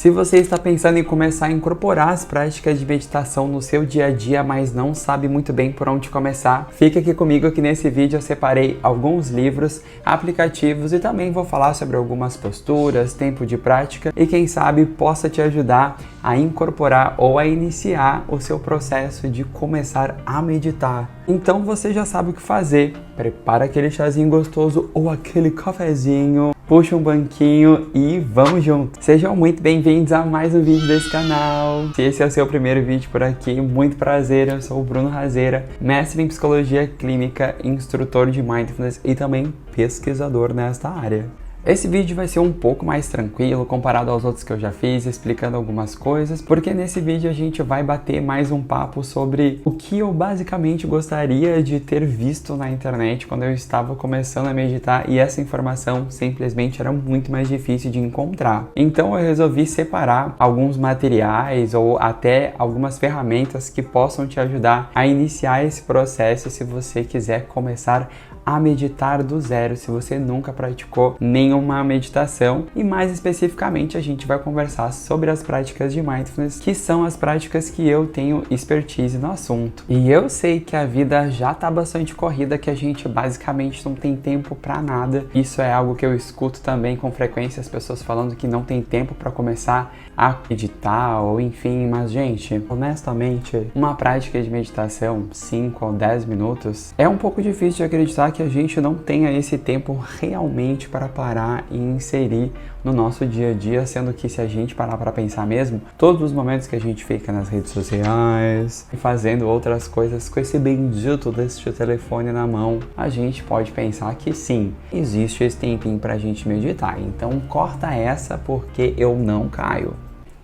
Se você está pensando em começar a incorporar as práticas de meditação no seu dia a dia, mas não sabe muito bem por onde começar, fica aqui comigo que nesse vídeo eu separei alguns livros, aplicativos e também vou falar sobre algumas posturas, tempo de prática e quem sabe possa te ajudar a incorporar ou a iniciar o seu processo de começar a meditar. Então você já sabe o que fazer, prepara aquele chazinho gostoso ou aquele cafezinho, puxa um banquinho e vamos junto! Sejam muito bem-vindos a mais um vídeo desse canal. Se esse é o seu primeiro vídeo por aqui, muito prazer, eu sou o Bruno Razeira, mestre em psicologia clínica, instrutor de mindfulness e também pesquisador nesta área. Esse vídeo vai ser um pouco mais tranquilo comparado aos outros que eu já fiz, explicando algumas coisas, porque nesse vídeo a gente vai bater mais um papo sobre o que eu basicamente gostaria de ter visto na internet quando eu estava começando a meditar e essa informação simplesmente era muito mais difícil de encontrar. Então eu resolvi separar alguns materiais ou até algumas ferramentas que possam te ajudar a iniciar esse processo se você quiser começar a meditar do zero, se você nunca praticou nenhuma meditação. E mais especificamente a gente vai conversar sobre as práticas de mindfulness, que são as práticas que eu tenho expertise no assunto. E eu sei que a vida já tá bastante corrida, que a gente basicamente não tem tempo para nada. Isso é algo que eu escuto também com frequência, as pessoas falando que não tem tempo para começar a meditar ou enfim, mas gente, honestamente, uma prática de meditação 5 ou 10 minutos é um pouco difícil de acreditar que a gente não tenha esse tempo realmente para parar e inserir no nosso dia a dia, sendo que se a gente parar para pensar mesmo, todos os momentos que a gente fica nas redes sociais e fazendo outras coisas com esse bendito deste telefone na mão, a gente pode pensar que sim, existe esse tempinho pra gente meditar, então corta essa porque eu não caio.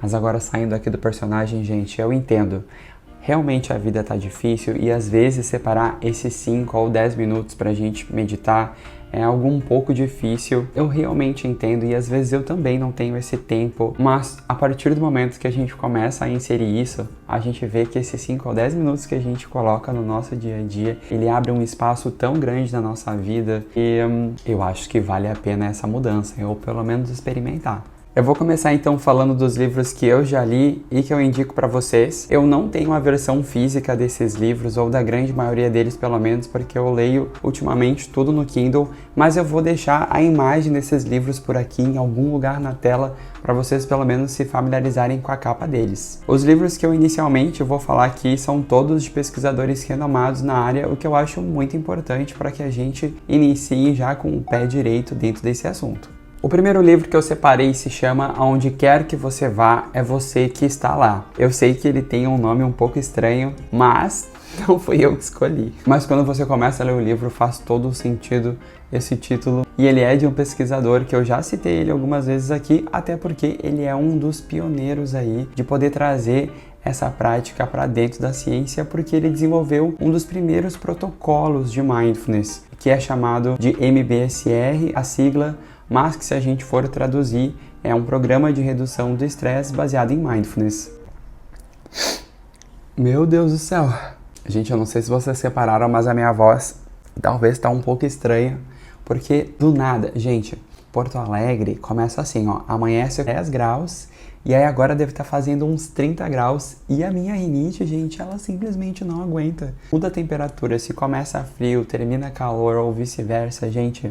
Mas agora saindo aqui do personagem, gente, eu entendo. Realmente a vida tá difícil e às vezes separar esses 5 ou 10 minutos pra gente meditar é algo um pouco difícil. Eu realmente entendo e às vezes eu também não tenho esse tempo, mas a partir do momento que a gente começa a inserir isso, a gente vê que esses 5 ou 10 minutos que a gente coloca no nosso dia a dia, ele abre um espaço tão grande na nossa vida e eu acho que vale a pena essa mudança, ou pelo menos experimentar. Eu vou começar então falando dos livros que eu já li e que eu indico para vocês. Eu não tenho a versão física desses livros, ou da grande maioria deles pelo menos, porque eu leio ultimamente tudo no Kindle, mas eu vou deixar a imagem desses livros por aqui em algum lugar na tela para vocês pelo menos se familiarizarem com a capa deles. Os livros que eu inicialmente vou falar aqui são todos de pesquisadores renomados na área, o que eu acho muito importante para que a gente inicie já com o pé direito dentro desse assunto. O primeiro livro que eu separei se chama Aonde Quer Que Você Vá, É Você Que Está Lá. Eu sei que ele tem um nome um pouco estranho, mas não fui eu que escolhi. Mas quando você começa a ler o livro faz todo o sentido esse título. E ele é de um pesquisador que eu já citei ele algumas vezes aqui, até porque ele é um dos pioneiros aí de poder trazer essa prática para dentro da ciência, porque ele desenvolveu um dos primeiros protocolos de mindfulness, que é chamado de MBSR, a sigla, mas que se a gente for traduzir, é um programa de redução do estresse baseado em mindfulness. Meu Deus do céu! Gente, eu não sei se vocês separaram, mas a minha voz talvez está um pouco estranha, porque do nada, gente, Porto Alegre começa assim, ó, amanhece 10 graus, e aí agora deve estar fazendo uns 30 graus, e a minha rinite, gente, ela simplesmente não aguenta. Muda a temperatura, se começa frio, termina calor ou vice-versa, gente,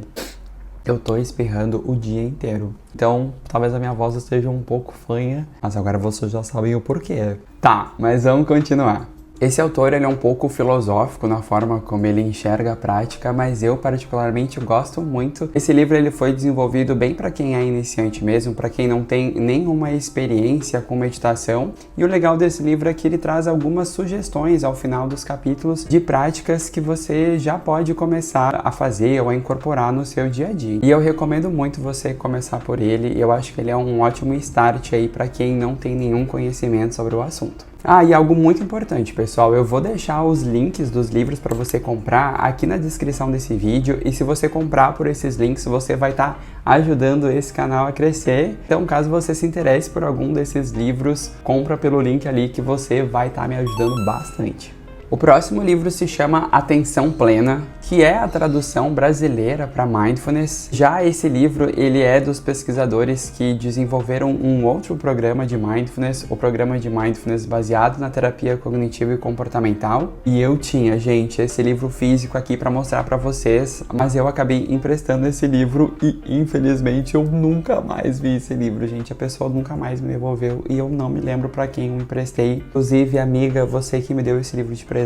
eu tô espirrando o dia inteiro. Então, talvez a minha voz esteja um pouco fanha, mas agora vocês já sabem o porquê. Tá, mas vamos continuar. Esse autor ele é um pouco filosófico na forma como ele enxerga a prática, mas eu particularmente gosto muito. Esse livro ele foi desenvolvido bem para quem é iniciante mesmo, para quem não tem nenhuma experiência com meditação. E o legal desse livro é que ele traz algumas sugestões ao final dos capítulos de práticas que você já pode começar a fazer ou a incorporar no seu dia a dia. E eu recomendo muito você começar por ele. Eu acho que ele é um ótimo start aí para quem não tem nenhum conhecimento sobre o assunto. Ah, e algo muito importante, pessoal, eu vou deixar os links dos livros para você comprar aqui na descrição desse vídeo, e se você comprar por esses links, você vai estar ajudando esse canal a crescer. Então, caso você se interesse por algum desses livros, compra pelo link ali que você vai estar me ajudando bastante. O próximo livro se chama Atenção Plena, que é a tradução brasileira para Mindfulness. Já esse livro, ele é dos pesquisadores que desenvolveram um outro programa de Mindfulness, o programa de Mindfulness baseado na terapia cognitiva e comportamental. E eu tinha, gente, esse livro físico aqui para mostrar para vocês, mas eu acabei emprestando esse livro e, infelizmente, eu nunca mais vi esse livro, gente. A pessoa nunca mais me devolveu e eu não me lembro para quem eu emprestei. Inclusive, amiga, você que me deu esse livro de presente,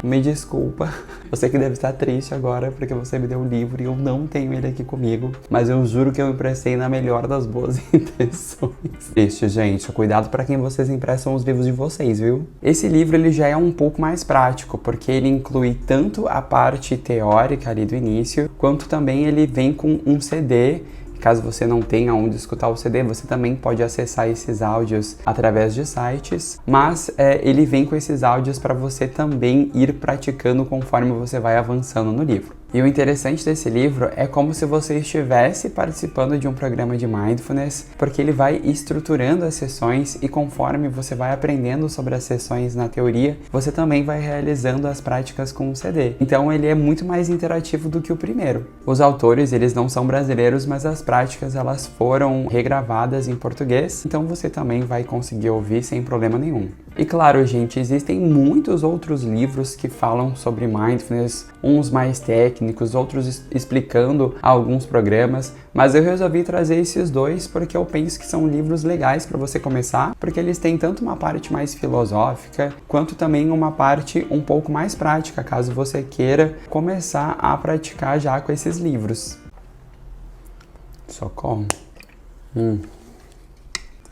me desculpa. Você que deve estar triste agora porque você me deu o livro e eu não tenho ele aqui comigo, mas eu juro que eu emprestei na melhor das boas intenções. Triste, gente. Cuidado para quem vocês emprestam os livros de vocês, viu? Esse livro ele já é um pouco mais prático, porque ele inclui tanto a parte teórica ali do início, quanto também ele vem com um CD. Caso você não tenha onde escutar o CD, você também pode acessar esses áudios através de sites, mas ele vem com esses áudios para você também ir praticando conforme você vai avançando no livro. E o interessante desse livro é como se você estivesse participando de um programa de Mindfulness, porque ele vai estruturando as sessões e conforme você vai aprendendo sobre as sessões na teoria, você também vai realizando as práticas com o CD. Então ele é muito mais interativo do que o primeiro. Os autores, eles não são brasileiros, mas as práticas elas foram regravadas em português, então você também vai conseguir ouvir sem problema nenhum. E claro, gente, existem muitos outros livros que falam sobre Mindfulness, uns mais técnicos, outros explicando alguns programas, mas eu resolvi trazer esses dois porque eu penso que são livros legais para você começar, porque eles têm tanto uma parte mais filosófica, quanto também uma parte um pouco mais prática, caso você queira começar a praticar já com esses livros. Socorro.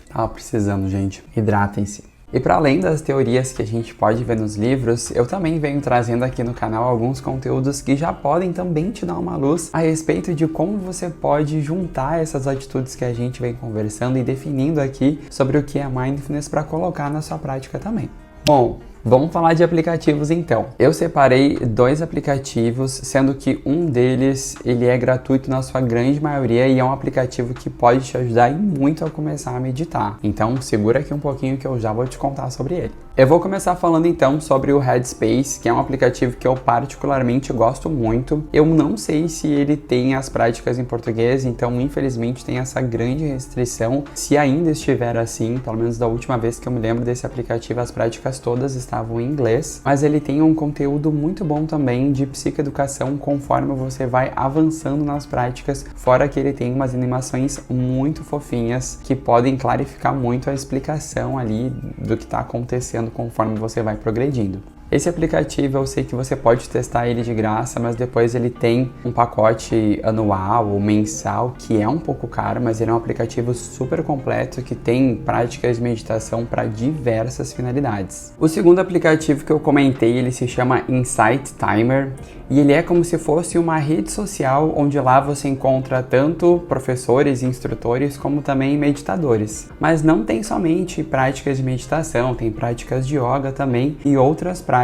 Tava precisando, gente. Hidratem-se. E para além das teorias que a gente pode ver nos livros, eu também venho trazendo aqui no canal alguns conteúdos que já podem também te dar uma luz a respeito de como você pode juntar essas atitudes que a gente vem conversando e definindo aqui sobre o que é Mindfulness para colocar na sua prática também. Bom, vamos falar de aplicativos então. Eu separei 2 aplicativos, sendo que um deles ele é gratuito na sua grande maioria e é um aplicativo que pode te ajudar muito a começar a meditar. Então segura aqui um pouquinho que eu já vou te contar sobre ele. Eu vou começar falando então sobre o Headspace, que é um aplicativo que eu particularmente gosto muito. Eu não sei se ele tem as práticas em português, então infelizmente tem essa grande restrição. Se ainda estiver assim, pelo menos da última vez que eu me lembro desse aplicativo, as práticas todas estavam em inglês, mas ele tem um conteúdo muito bom também de psicoeducação conforme você vai avançando nas práticas, fora que ele tem umas animações muito fofinhas que podem clarificar muito a explicação ali do que está acontecendo conforme você vai progredindo. Esse aplicativo eu sei que você pode testar ele de graça, mas depois ele tem um pacote anual ou mensal que é um pouco caro, mas ele é um aplicativo super completo que tem práticas de meditação para diversas finalidades. O segundo aplicativo que eu comentei, ele se chama Insight Timer e ele é como se fosse uma rede social onde lá você encontra tanto professores e instrutores como também meditadores. Mas não tem somente práticas de meditação, tem práticas de yoga também e outras práticas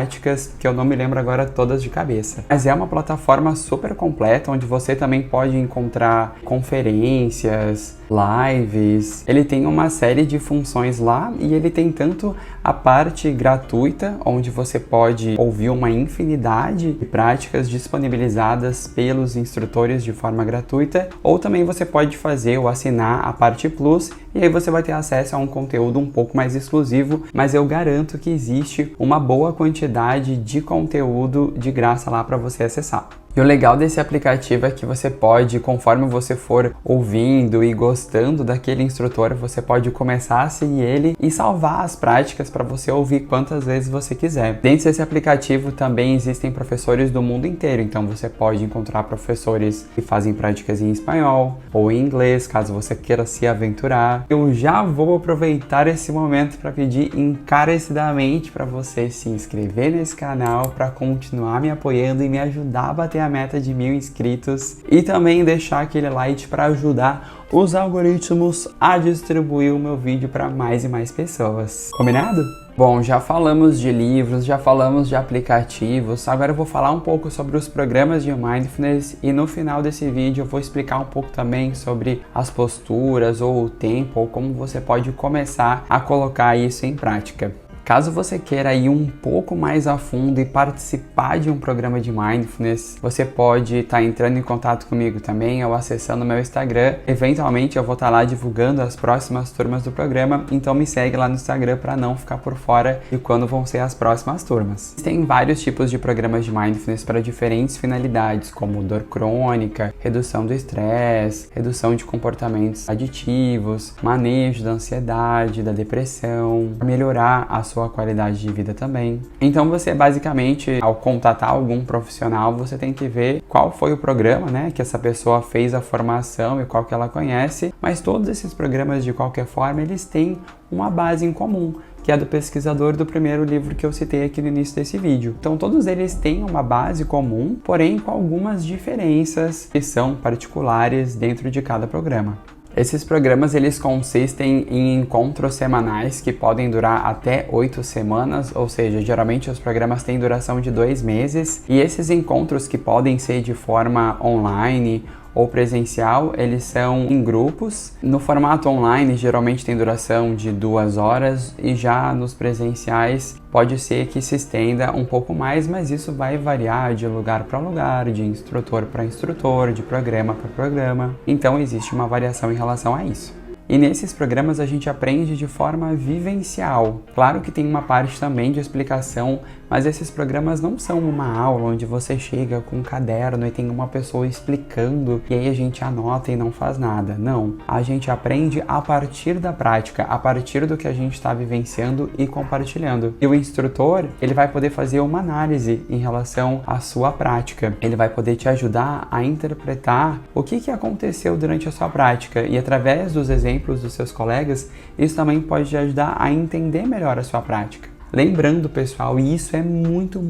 que eu não me lembro agora todas de cabeça. Mas é uma plataforma super completa onde você também pode encontrar conferências, lives. Ele tem uma série de funções lá e ele tem tanto a parte gratuita, onde você pode ouvir uma infinidade de práticas disponibilizadas pelos instrutores de forma gratuita, ou também você pode fazer ou assinar a parte Plus e aí você vai ter acesso a um conteúdo um pouco mais exclusivo, mas eu garanto que existe uma boa quantidade de conteúdo de graça lá para você acessar. E o legal desse aplicativo é que você pode, conforme você for ouvindo e gostando daquele instrutor, você pode começar a seguir ele e salvar as práticas para você ouvir quantas vezes você quiser. Dentro desse aplicativo também existem professores do mundo inteiro, então você pode encontrar professores que fazem práticas em espanhol ou em inglês, caso você queira se aventurar. Eu já vou aproveitar esse momento para pedir encarecidamente para você se inscrever nesse canal para continuar me apoiando e me ajudar a bater a meta de 1000 inscritos e também deixar aquele like para ajudar os algoritmos a distribuir o meu vídeo para mais e mais pessoas. Combinado? Bom, já falamos de livros, já falamos de aplicativos, agora eu vou falar um pouco sobre os programas de Mindfulness e no final desse vídeo eu vou explicar um pouco também sobre as posturas ou o tempo ou como você pode começar a colocar isso em prática. Caso você queira ir um pouco mais a fundo e participar de um programa de Mindfulness, você pode estar entrando em contato comigo também ou acessando meu Instagram. Eventualmente eu vou estar lá divulgando as próximas turmas do programa, então me segue lá no Instagram para não ficar por fora de quando vão ser as próximas turmas. Tem vários tipos de programas de Mindfulness para diferentes finalidades, como dor crônica, redução do estresse, redução de comportamentos aditivos, manejo da ansiedade, da depressão, melhorar a sua qualidade de vida também. Então você basicamente, ao contatar algum profissional, você tem que ver qual foi o programa, né, que essa pessoa fez a formação e qual que ela conhece, mas todos esses programas de qualquer forma, eles têm uma base em comum, que é do pesquisador do primeiro livro que eu citei aqui no início desse vídeo. Então todos eles têm uma base comum, porém com algumas diferenças que são particulares dentro de cada programa. Esses programas eles consistem em encontros semanais que podem durar até 8 semanas, ou seja, geralmente os programas têm duração de 2 meses, e esses encontros que podem ser de forma online ou presencial, eles são em grupos. No formato online, geralmente tem duração de 2 horas, e já nos presenciais pode ser que se estenda um pouco mais, mas isso vai variar de lugar para lugar, de instrutor para instrutor, de programa para programa. Então existe uma variação em relação a isso. E nesses programas a gente aprende de forma vivencial. Claro que tem uma parte também de explicação, mas esses programas não são uma aula onde você chega com um caderno e tem uma pessoa explicando e aí a gente anota e não faz nada. Não, a gente aprende a partir da prática, a partir do que a gente está vivenciando e compartilhando. E o instrutor, ele vai poder fazer uma análise em relação à sua prática. Ele vai poder te ajudar a interpretar o que aconteceu durante a sua prática, e através dos exemplos dos seus colegas, isso também pode te ajudar a entender melhor a sua prática. Lembrando, pessoal, e isso é muito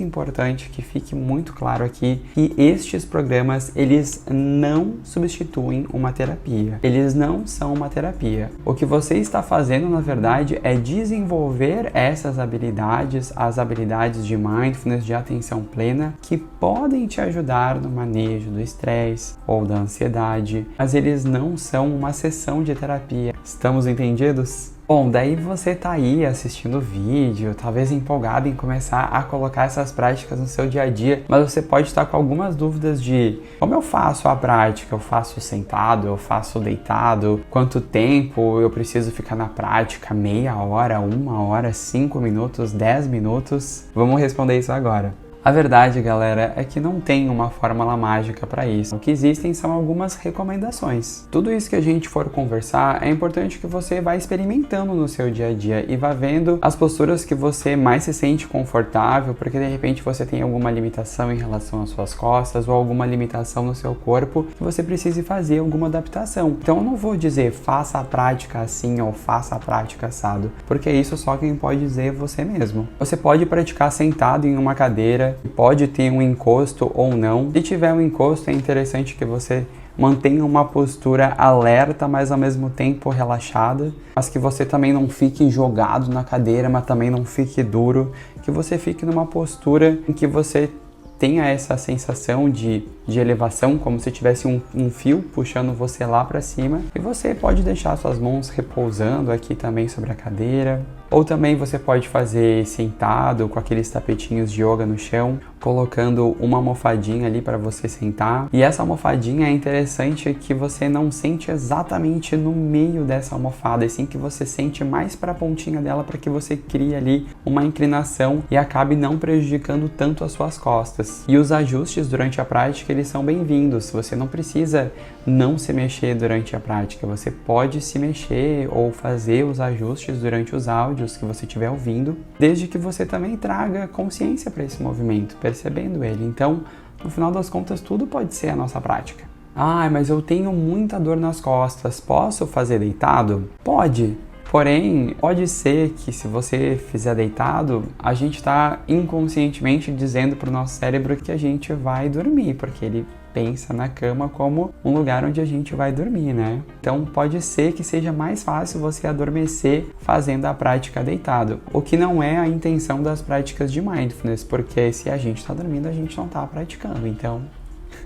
importante que fique muito claro aqui, que estes programas, eles não substituem uma terapia. Eles não são uma terapia. O que você está fazendo, na verdade, é desenvolver essas habilidades, as habilidades de mindfulness, de atenção plena, que podem te ajudar no manejo do estresse ou da ansiedade, mas eles não são uma sessão de terapia. Estamos entendidos? Bom, daí você tá aí assistindo o vídeo, talvez empolgado em começar a colocar essas práticas no seu dia a dia, mas você pode estar com algumas dúvidas de como eu faço a prática, eu faço sentado, eu faço deitado, quanto tempo eu preciso ficar na prática, meia hora, 1 hora, 5 minutos, 10 minutos? Vamos responder isso agora. A verdade, galera, é que não tem uma fórmula mágica para isso. O que existem são algumas recomendações. Tudo isso que a gente for conversar, é importante que você vá experimentando no seu dia a dia e vá vendo as posturas que você mais se sente confortável, porque de repente você tem alguma limitação em relação às suas costas ou alguma limitação no seu corpo que você precise fazer alguma adaptação. Então eu não vou dizer faça a prática assim ou faça a prática assado, porque isso só quem pode dizer é você mesmo. Você pode praticar sentado em uma cadeira, pode ter um encosto ou não. Se tiver um encosto, é interessante que você mantenha uma postura alerta, mas ao mesmo tempo relaxada, mas que você também não fique jogado na cadeira, mas também não fique duro, que você fique numa postura em que você tenha essa sensação de elevação, como se tivesse um fio puxando você lá para cima, e você pode deixar suas mãos repousando aqui também sobre a cadeira, ou também você pode fazer sentado com aqueles tapetinhos de yoga no chão, colocando uma almofadinha ali para você sentar, e essa almofadinha é interessante que você não sente exatamente no meio dessa almofada, e sim que você sente mais para a pontinha dela, para que você crie ali uma inclinação e acabe não prejudicando tanto as suas costas. E os ajustes durante a prática, eles são bem-vindos. Você não precisa não se mexer durante a prática, você pode se mexer ou fazer os ajustes durante os áudios que você estiver ouvindo, desde que você também traga consciência para esse movimento, percebendo ele. Então, no final das contas, tudo pode ser a nossa prática. Ah, mas eu tenho muita dor nas costas, posso fazer deitado? Pode. Porém, pode ser que se você fizer deitado, a gente está inconscientemente dizendo para o nosso cérebro que a gente vai dormir, porque ele pensa na cama como um lugar onde a gente vai dormir, né? Então pode ser que seja mais fácil você adormecer fazendo a prática deitado, o que não é a intenção das práticas de mindfulness, porque se a gente está dormindo, a gente não está praticando, então...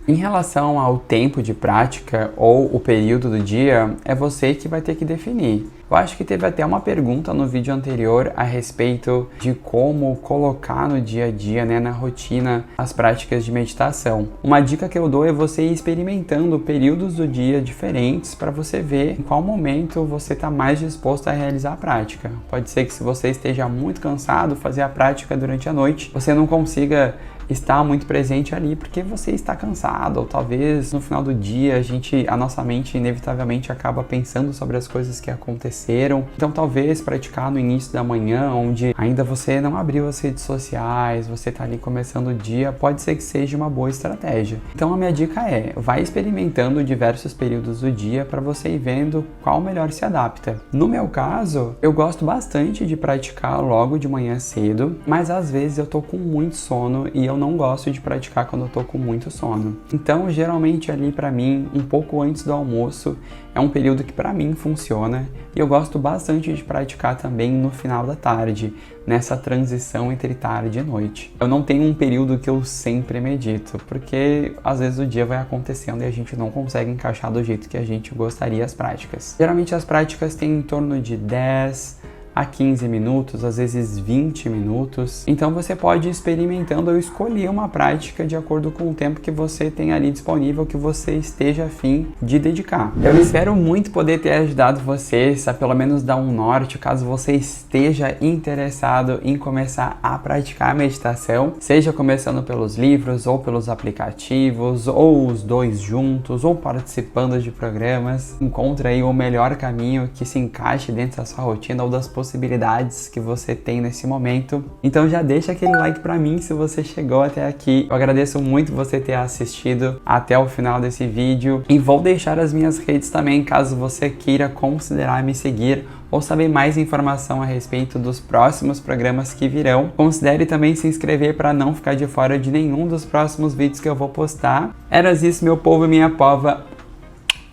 Em relação ao tempo de prática ou o período do dia, é você que vai ter que definir. Eu acho que teve até uma pergunta no vídeo anterior a respeito de como colocar no dia a dia, né, na rotina, as práticas de meditação. Uma dica que eu dou é você ir experimentando períodos do dia diferentes para você ver em qual momento você está mais disposto a realizar a prática. Pode ser que se você esteja muito cansado, fazer a prática durante a noite, você não consiga estar muito presente ali porque você está cansado, ou talvez no final do dia a nossa mente inevitavelmente acaba pensando sobre as coisas que aconteceram. Então talvez praticar no início da manhã, onde ainda você não abriu as redes sociais, você está ali começando o dia, pode ser que seja uma boa estratégia. Então a minha dica é, vai experimentando diversos períodos do dia para você ir vendo qual melhor se adapta. No meu caso, eu gosto bastante de praticar logo de manhã cedo, mas às vezes eu tô com muito sono e eu não gosto de praticar quando eu tô com muito sono. Então, geralmente ali pra mim, um pouco antes do almoço, é um período que pra mim funciona, e eu gosto bastante de praticar também no final da tarde, nessa transição entre tarde e noite. Eu não tenho um período que eu sempre medito, porque às vezes o dia vai acontecendo e a gente não consegue encaixar do jeito que a gente gostaria as práticas. Geralmente as práticas têm em torno de 10 a 15 minutos, às vezes 20 minutos. Então você pode ir experimentando ou escolher uma prática de acordo com o tempo que você tem ali disponível, que você esteja a fim de dedicar. Eu espero muito poder ter ajudado vocês a pelo menos dar um norte, caso você esteja interessado em começar a praticar a meditação, seja começando pelos livros ou pelos aplicativos, ou os dois juntos, ou participando de programas. Encontre aí o melhor caminho que se encaixe dentro da sua rotina ou das possibilidades que você tem nesse momento. Então já deixa aquele like pra mim se você chegou até aqui. Eu agradeço muito você ter assistido até o final desse vídeo e vou deixar as minhas redes também, caso você queira considerar me seguir ou saber mais informação a respeito dos próximos programas que virão. Considere também se inscrever para não ficar de fora de nenhum dos próximos vídeos que eu vou postar. Era isso, meu povo e minha pova.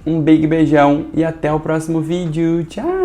Um big beijão e até o próximo vídeo. Tchau!